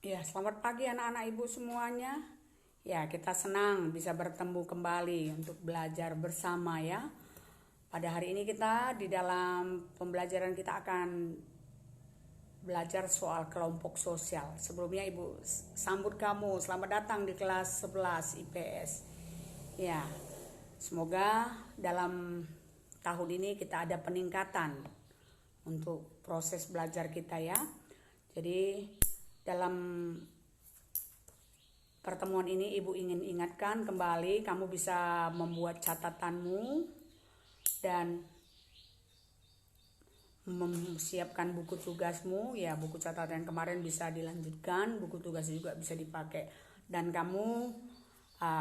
Ya, selamat pagi anak-anak ibu semuanya. Ya, kita senang bisa bertemu kembali untuk belajar bersama ya. Pada hari ini kita di dalam pembelajaran kita akan belajar soal kelompok sosial. Sebelumnya ibu sambut kamu, selamat datang di kelas 11 IPS. Ya, semoga dalam tahun ini kita ada peningkatan untuk proses belajar kita ya. Jadi dalam pertemuan ini ibu ingin ingatkan kembali, kamu bisa membuat catatanmu dan mempersiapkan buku tugasmu. Ya, buku catatan yang kemarin bisa dilanjutkan, buku tugas juga bisa dipakai. Dan kamu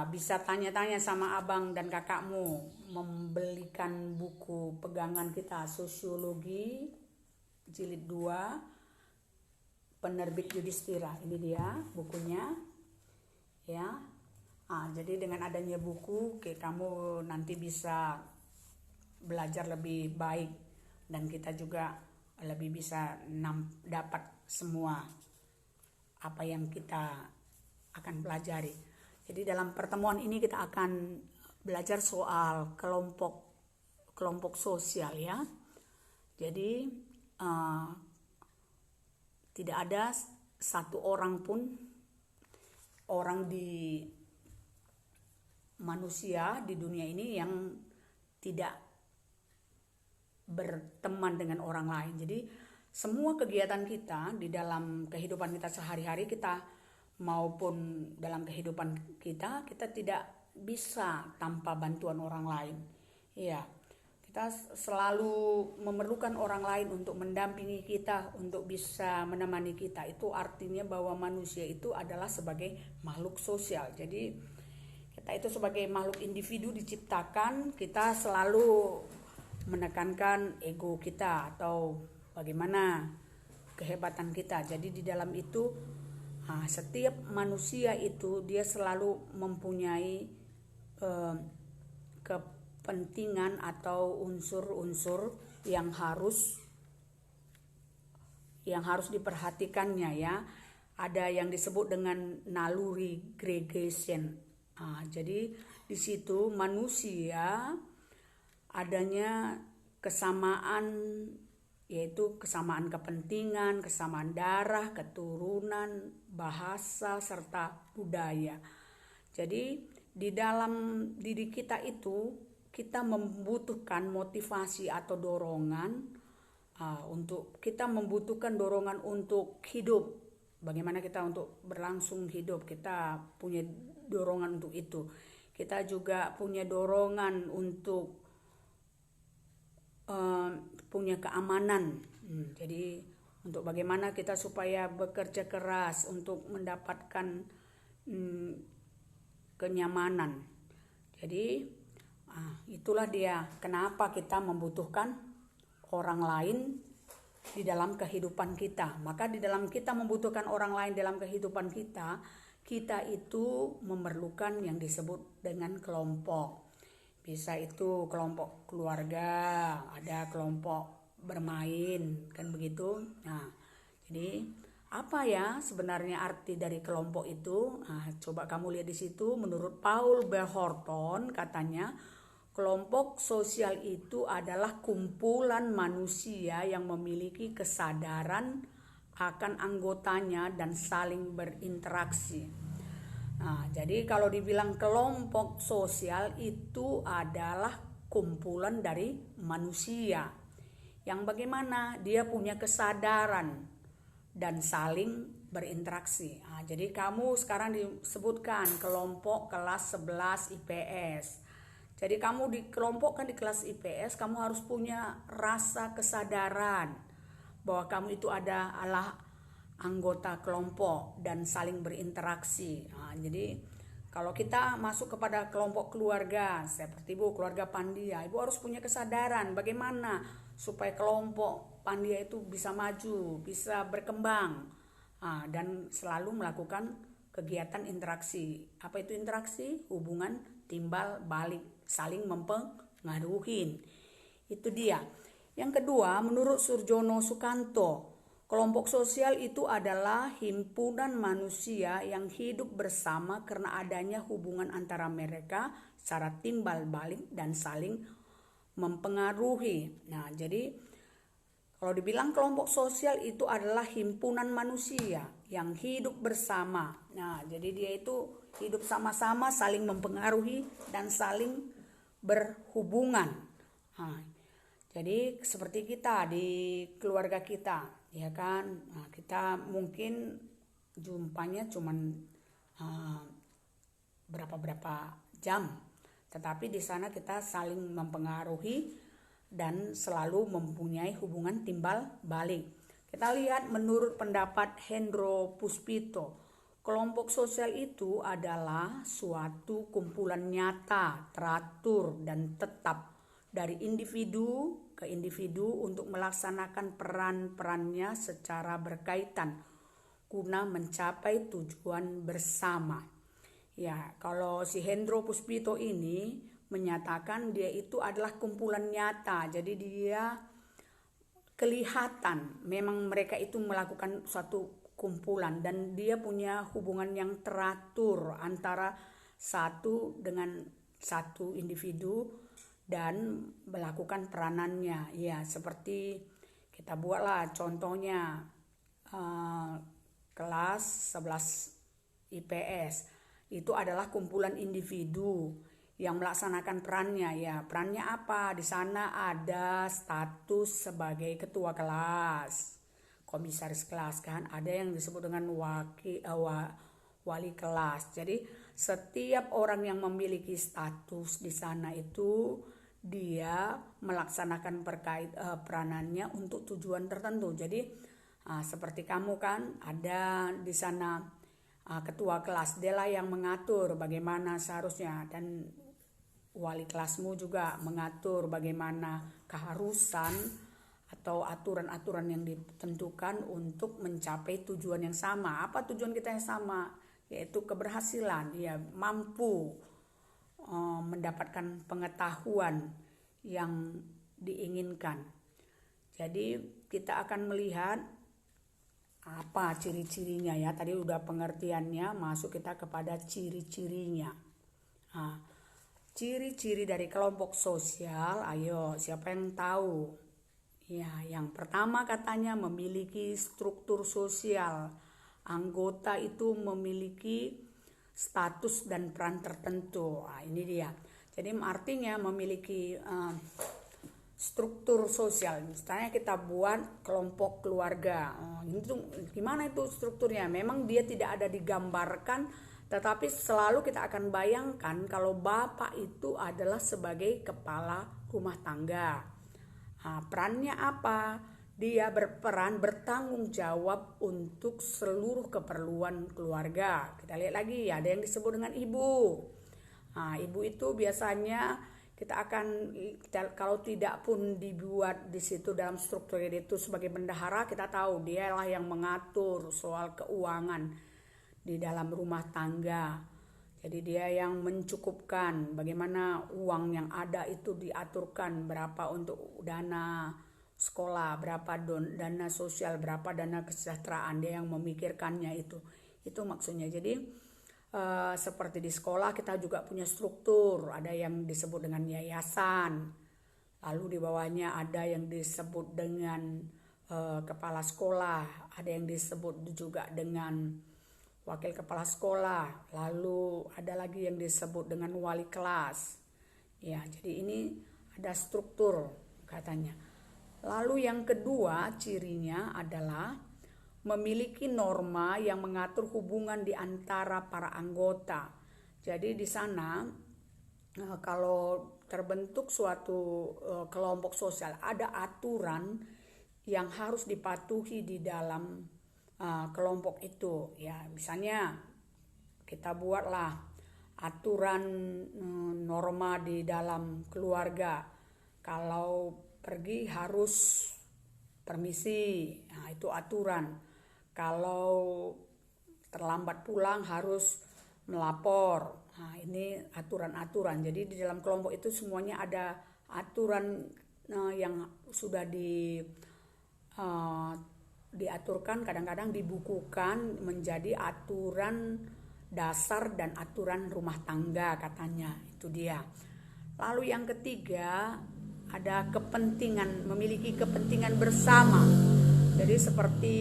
bisa tanya-tanya sama abang dan kakakmu membelikan buku pegangan kita Sosiologi Jilid 2 penerbit Yudhistira. Ini dia bukunya ya. Jadi dengan adanya buku kamu nanti bisa belajar lebih baik dan kita juga lebih bisa dapat semua apa yang kita akan pelajari. Jadi dalam pertemuan ini kita akan belajar soal kelompok sosial ya. Jadi tidak ada satu orang pun orang di manusia di dunia ini yang tidak berteman dengan orang lain. Jadi semua kegiatan kita di dalam kehidupan kita sehari-hari kita maupun dalam kehidupan kita tidak bisa tanpa bantuan orang lain. Iya. Kita selalu memerlukan orang lain untuk mendampingi kita, untuk bisa menemani kita. Itu artinya bahwa manusia itu adalah sebagai makhluk sosial. Jadi kita itu sebagai makhluk individu diciptakan, kita selalu menekankan ego kita atau bagaimana kehebatan kita. Jadi di dalam itu setiap manusia itu dia selalu mempunyai kepentingan atau unsur-unsur yang harus diperhatikannya ya. Ada yang disebut dengan naluri gregation. Jadi di situ manusia adanya kesamaan, yaitu kesamaan kepentingan, kesamaan darah, keturunan, bahasa, serta budaya. Jadi di dalam diri kita itu kita membutuhkan motivasi atau dorongan kita membutuhkan dorongan untuk hidup. Bagaimana kita untuk berlangsung hidup, kita punya dorongan untuk itu. Kita juga punya dorongan untuk punya keamanan. Jadi untuk bagaimana kita supaya bekerja keras untuk mendapatkan kenyamanan. Jadi itulah dia kenapa kita membutuhkan orang lain di dalam kehidupan kita. Maka di dalam kita membutuhkan orang lain dalam kehidupan kita, kita itu memerlukan yang disebut dengan kelompok. Bisa itu kelompok keluarga, ada kelompok bermain, kan begitu. Jadi apa ya sebenarnya arti dari kelompok itu? Coba kamu lihat di situ. Menurut Paul B. Horton katanya kelompok sosial itu adalah kumpulan manusia yang memiliki kesadaran akan anggotanya dan saling berinteraksi. Jadi kalau dibilang kelompok sosial itu adalah kumpulan dari manusia yang bagaimana dia punya kesadaran dan saling berinteraksi. Jadi kamu sekarang disebutkan kelompok kelas 11 IPS. Jadi kamu dikelompokkan di kelas IPS, kamu harus punya rasa kesadaran bahwa kamu itu adalah anggota kelompok dan saling berinteraksi. Jadi kalau kita masuk kepada kelompok keluarga seperti ibu keluarga Pandia, ibu harus punya kesadaran bagaimana supaya kelompok Pandia itu bisa maju, bisa berkembang dan selalu melakukan kegiatan interaksi. Apa itu interaksi? Hubungan timbal balik, saling mempengaruhi. Itu dia. Yang kedua, menurut Surjono Sukanto, Kelompok sosial itu adalah himpunan manusia yang hidup bersama karena adanya hubungan antara mereka secara timbal balik dan saling mempengaruhi. Nah, jadi kalau dibilang kelompok sosial itu adalah himpunan manusia yang hidup bersama. Nah, jadi dia itu hidup sama-sama, saling mempengaruhi dan saling berhubungan. Nah, jadi seperti kita di keluarga kita, ya kan? Nah, kita mungkin jumpanya cuman berapa jam, tetapi di sana kita saling mempengaruhi dan selalu mempunyai hubungan timbal balik. Kita lihat menurut pendapat Hendro Puspito, kelompok sosial itu adalah suatu kumpulan nyata, teratur dan tetap dari individu ke individu untuk melaksanakan peran-perannya secara berkaitan guna mencapai tujuan bersama. Ya, kalau si Hendro Puspito ini menyatakan dia itu adalah kumpulan nyata, jadi dia kelihatan memang mereka itu melakukan suatu kumpulan dan dia punya hubungan yang teratur antara satu dengan satu individu dan melakukan peranannya. Ya, seperti kita buatlah contohnya kelas 11 IPS itu adalah kumpulan individu yang melaksanakan perannya. Ya, perannya apa? Di sana ada status sebagai ketua kelas, komisaris kelas, kan ada yang disebut dengan wali kelas. Jadi setiap orang yang memiliki status di sana itu dia melaksanakan peranannya untuk tujuan tertentu. Jadi seperti kamu kan ada di sana ketua kelas, dia lah yang mengatur bagaimana seharusnya, dan wali kelasmu juga mengatur bagaimana keharusan atau aturan-aturan yang ditentukan untuk mencapai tujuan yang sama. Apa tujuan kita yang sama? Yaitu keberhasilan, ya, mampu mendapatkan pengetahuan yang diinginkan. Jadi kita akan melihat apa ciri-cirinya, ya. Tadi udah pengertiannya, masuk kita kepada ciri-cirinya. Nah, ciri-ciri dari kelompok sosial, ayo siapa yang tahu? Ya, yang pertama katanya memiliki struktur sosial. Anggota itu memiliki status dan peran tertentu. Nah, ini dia. Jadi artinya memiliki struktur sosial. Misalnya kita buat kelompok keluarga. Itu gimana itu strukturnya? Memang dia tidak ada digambarkan, tetapi selalu kita akan bayangkan kalau bapak itu adalah sebagai kepala rumah tangga. Nah, perannya apa? Dia berperan bertanggung jawab untuk seluruh keperluan keluarga. Kita lihat lagi, ada yang disebut dengan ibu. Nah, ibu itu biasanya kalau tidak pun dibuat di situ dalam struktur itu sebagai bendahara, kita tahu dialah yang mengatur soal keuangan di dalam rumah tangga. Jadi dia yang mencukupkan bagaimana uang yang ada itu diaturkan, berapa untuk dana sekolah, berapa dana sosial, berapa dana kesejahteraan, dia yang memikirkannya itu maksudnya. Jadi seperti di sekolah kita juga punya struktur, ada yang disebut dengan yayasan, lalu di bawahnya ada yang disebut dengan kepala sekolah, ada yang disebut juga dengan wakil kepala sekolah, lalu ada lagi yang disebut dengan wali kelas. Ya, jadi ini ada struktur katanya. Lalu yang kedua cirinya adalah memiliki norma yang mengatur hubungan di antara para anggota. Jadi di sana kalau terbentuk suatu kelompok sosial, ada aturan yang harus dipatuhi di dalam kelompok itu. Ya, misalnya kita buatlah aturan norma di dalam keluarga. Kalau pergi harus permisi, nah itu aturan. Kalau terlambat pulang harus melapor. Nah, ini aturan-aturan. Jadi di dalam kelompok itu semuanya ada aturan yang sudah diaturkan, kadang-kadang dibukukan menjadi aturan dasar dan aturan rumah tangga katanya. Itu dia. Lalu yang ketiga ada kepentingan, memiliki kepentingan bersama. Jadi seperti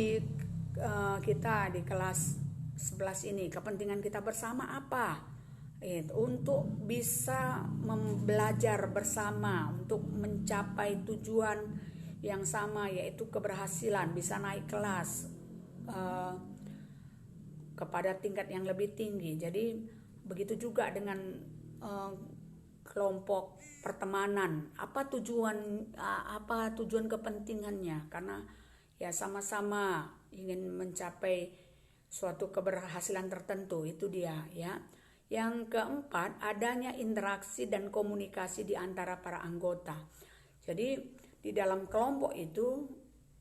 kita di kelas 11 ini, kepentingan kita bersama apa? Untuk bisa belajar bersama, untuk mencapai tujuan yang sama, yaitu keberhasilan, bisa naik kelas kepada tingkat yang lebih tinggi. Jadi begitu juga dengan kelompok pertemanan. Apa tujuan kepentingannya? Karena ya sama-sama ingin mencapai suatu keberhasilan tertentu, itu dia ya. Yang keempat, adanya interaksi dan komunikasi di antara para anggota. Jadi di dalam kelompok itu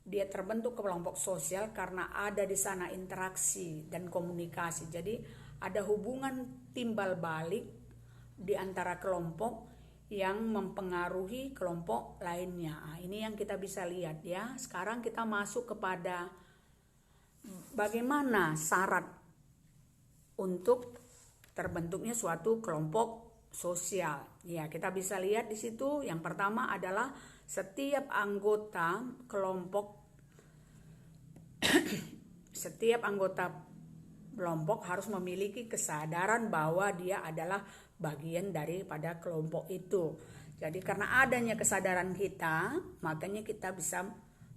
dia terbentuk kelompok sosial karena ada di sana interaksi dan komunikasi. Jadi ada hubungan timbal balik di antara kelompok yang mempengaruhi kelompok lainnya. Ini yang kita bisa lihat ya. Sekarang kita masuk kepada bagaimana syarat untuk terbentuknya suatu kelompok sosial. Ya, kita bisa lihat di situ. Yang pertama adalah setiap anggota kelompok harus memiliki kesadaran bahwa dia adalah bagian daripada kelompok itu. Jadi karena adanya kesadaran kita, makanya kita bisa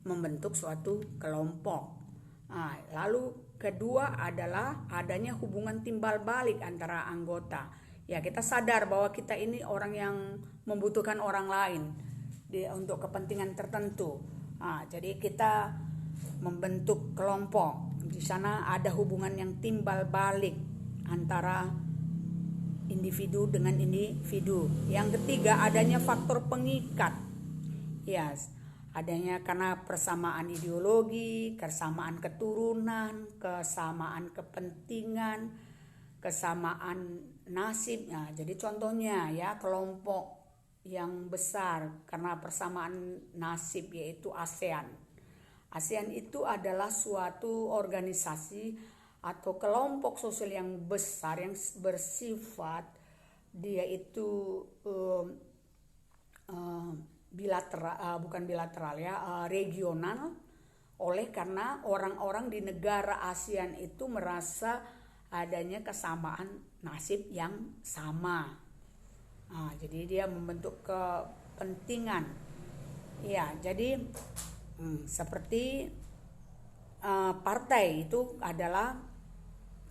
membentuk suatu kelompok. Lalu kedua adalah adanya hubungan timbal balik antara anggota. Ya, kita sadar bahwa kita ini orang yang membutuhkan orang lain untuk kepentingan tertentu. Jadi kita membentuk kelompok. Di sana ada hubungan yang timbal balik antara individu dengan individu. Yang ketiga, adanya faktor pengikat. Yes. Adanya karena persamaan ideologi, kesamaan keturunan, kesamaan kepentingan, kesamaan nasib. Nah, jadi contohnya ya kelompok yang besar karena persamaan nasib yaitu ASEAN. ASEAN itu adalah suatu organisasi atau kelompok sosial yang besar yang bersifat dia itu regional, oleh karena orang-orang di negara ASEAN itu merasa adanya kesamaan nasib yang sama. Jadi dia membentuk kepentingan. Ya, jadi seperti partai itu adalah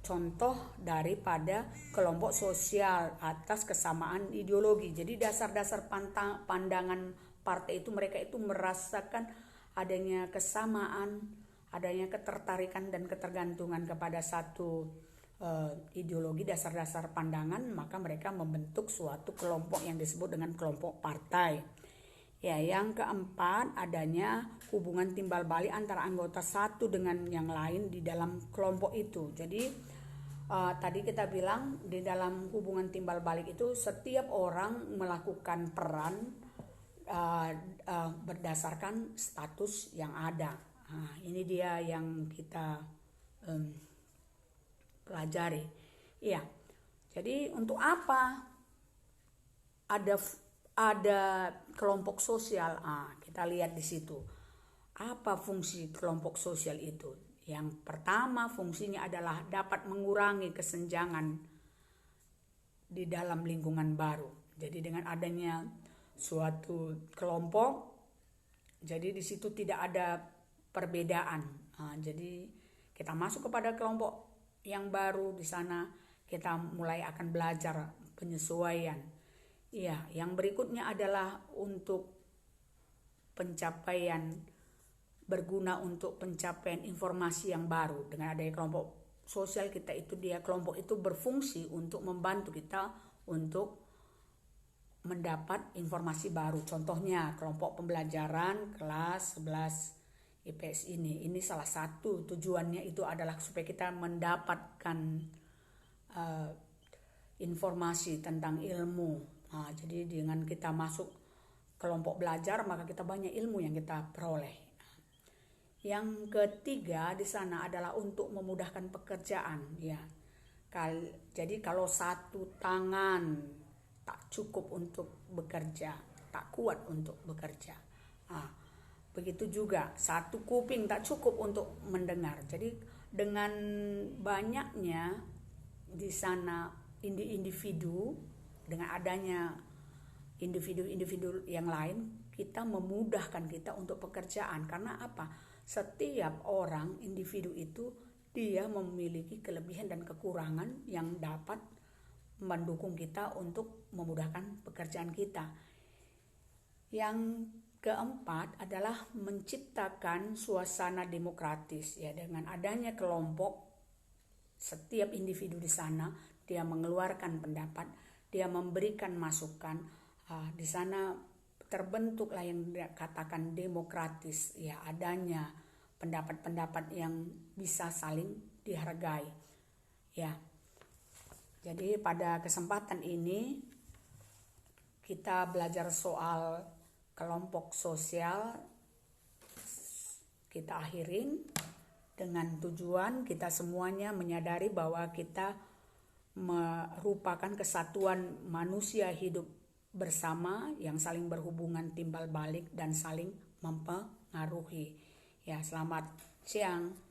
contoh daripada kelompok sosial atas kesamaan ideologi. Jadi dasar-dasar pandangan partai itu mereka itu merasakan adanya kesamaan, adanya ketertarikan dan ketergantungan kepada satu ideologi, dasar-dasar pandangan, maka mereka membentuk suatu kelompok yang disebut dengan kelompok partai. Ya, yang keempat adanya hubungan timbal balik antara anggota satu dengan yang lain di dalam kelompok itu. Jadi tadi kita bilang di dalam hubungan timbal balik itu setiap orang melakukan peran berdasarkan status yang ada. Ini dia yang kita pelajari. Iya. Jadi untuk apa ada kelompok sosial? Kita lihat di situ. Apa fungsi kelompok sosial itu? Yang pertama fungsinya adalah dapat mengurangi kesenjangan di dalam lingkungan baru. Jadi dengan adanya suatu kelompok, jadi di situ tidak ada perbedaan. Jadi kita masuk kepada kelompok yang baru, di sana kita mulai akan belajar penyesuaian. Iya, yang berikutnya adalah untuk berguna untuk pencapaian informasi yang baru. Dengan adanya kelompok sosial kita itu, kelompok itu berfungsi untuk membantu kita untuk mendapat informasi baru. Contohnya kelompok pembelajaran kelas 11 IPS ini salah satu tujuannya itu adalah supaya kita mendapatkan informasi tentang ilmu. Jadi dengan kita masuk kelompok belajar maka kita banyak ilmu yang kita peroleh. Yang ketiga di sana adalah untuk memudahkan pekerjaan, ya. Jadi kalau satu tangan tak cukup untuk bekerja, tak kuat untuk bekerja. Nah, begitu juga satu kuping tak cukup untuk mendengar. Jadi dengan banyaknya di sana individu, dengan adanya individu-individu yang lain, kita memudahkan kita untuk pekerjaan. Karena apa? Setiap orang individu itu dia memiliki kelebihan dan kekurangan yang dapat mendukung kita untuk memudahkan pekerjaan kita. Yang keempat adalah menciptakan suasana demokratis, ya. Dengan adanya kelompok, setiap individu di sana dia mengeluarkan pendapat, dia memberikan masukan, di sana terbentuklah yang dikatakan demokratis, ya. Adanya pendapat-pendapat yang bisa saling dihargai, ya. Jadi pada kesempatan ini kita belajar soal kelompok sosial, kita akhirin dengan tujuan kita semuanya menyadari bahwa kita merupakan kesatuan manusia hidup bersama yang saling berhubungan timbal balik dan saling mempengaruhi. Ya, selamat siang.